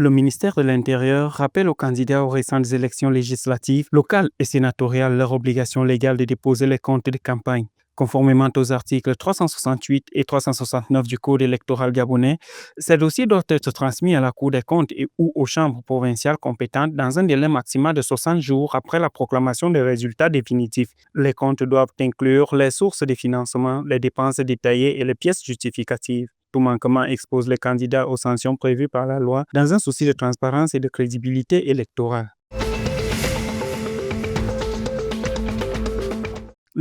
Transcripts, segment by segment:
Le ministère de l'Intérieur rappelle aux candidats aux récentes élections législatives, locales et sénatoriales leur obligation légale de déposer les comptes de campagne. Conformément aux articles 368 et 369 du Code électoral gabonais, ces dossiers doivent être transmis à la Cour des comptes et ou aux chambres provinciales compétentes dans un délai maximal de 60 jours après la proclamation des résultats définitifs. Les comptes doivent inclure les sources de financement, les dépenses détaillées et les pièces justificatives. Tout manquement expose les candidats aux sanctions prévues par la loi dans un souci de transparence et de crédibilité électorale.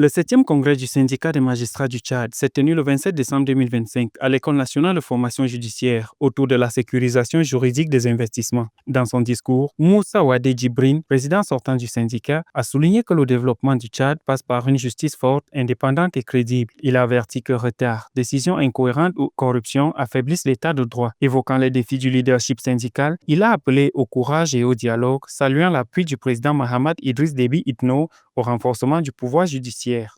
Le 7e congrès du syndicat des magistrats du Tchad s'est tenu le 27 décembre 2025 à l'École nationale de formation judiciaire autour de la sécurisation juridique des investissements. Dans son discours, Moussa Wadé Djibrine, président sortant du syndicat, a souligné que le développement du Tchad passe par une justice forte, indépendante et crédible. Il a averti que retard, décisions incohérentes ou corruption affaiblissent l'état de droit. Évoquant les défis du leadership syndical, il a appelé au courage et au dialogue, saluant l'appui du président Mahamat Idriss Déby Itno au renforcement du pouvoir judiciaire.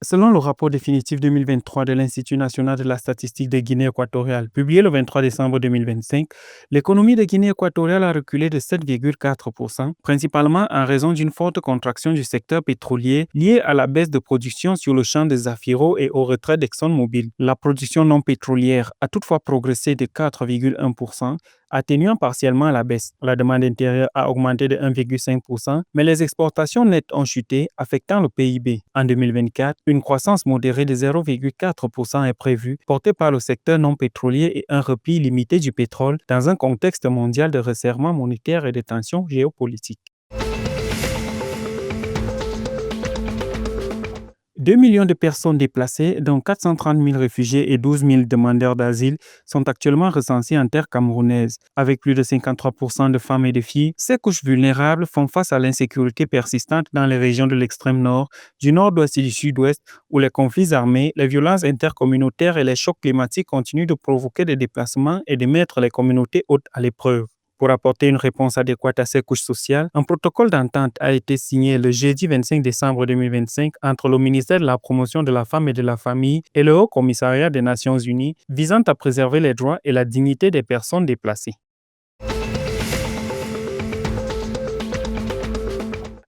Selon le rapport définitif 2023 de l'Institut national de la statistique de Guinée équatoriale, publié le 23 décembre 2025, l'économie de Guinée équatoriale a reculé de 7,4%, principalement en raison d'une forte contraction du secteur pétrolier liée à la baisse de production sur le champ des Zafiro et au retrait d'ExxonMobil. La production non pétrolière a toutefois progressé de 4,1%, atténuant partiellement la baisse. La demande intérieure a augmenté de 1,5%, mais les exportations nettes ont chuté, affectant le PIB. En 2024, une croissance modérée de 0,4% est prévue, portée par le secteur non pétrolier et un repli limité du pétrole dans un contexte mondial de resserrement monétaire et de tensions géopolitiques. 2 millions de personnes déplacées, dont 430 000 réfugiés et 12 000 demandeurs d'asile, sont actuellement recensés en terre camerounaise. Avec plus de 53% de femmes et de filles, ces couches vulnérables font face à l'insécurité persistante dans les régions de l'extrême nord, du nord-ouest et du sud-ouest, où les conflits armés, les violences intercommunautaires et les chocs climatiques continuent de provoquer des déplacements et de mettre les communautés hôtes à l'épreuve. Pour apporter une réponse adéquate à ces couches sociales, un protocole d'entente a été signé le jeudi 25 décembre 2025 entre le ministère de la Promotion de la Femme et de la Famille et le Haut Commissariat des Nations Unies visant à préserver les droits et la dignité des personnes déplacées.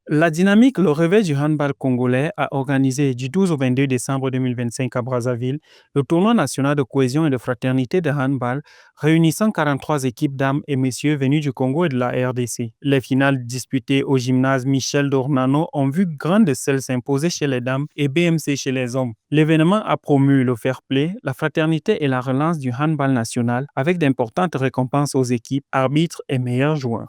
La dynamique Le Réveil du handball congolais a organisé du 12 au 22 décembre 2025 à Brazzaville le tournoi national de cohésion et de fraternité de handball réunissant 43 équipes dames et messieurs venus du Congo et de la RDC. Les finales disputées au gymnase Michel Dornano ont vu Grain de Sel s'imposer chez les dames et BMC chez les hommes. L'événement a promu le fair play, la fraternité et la relance du handball national avec d'importantes récompenses aux équipes, arbitres et meilleurs joueurs.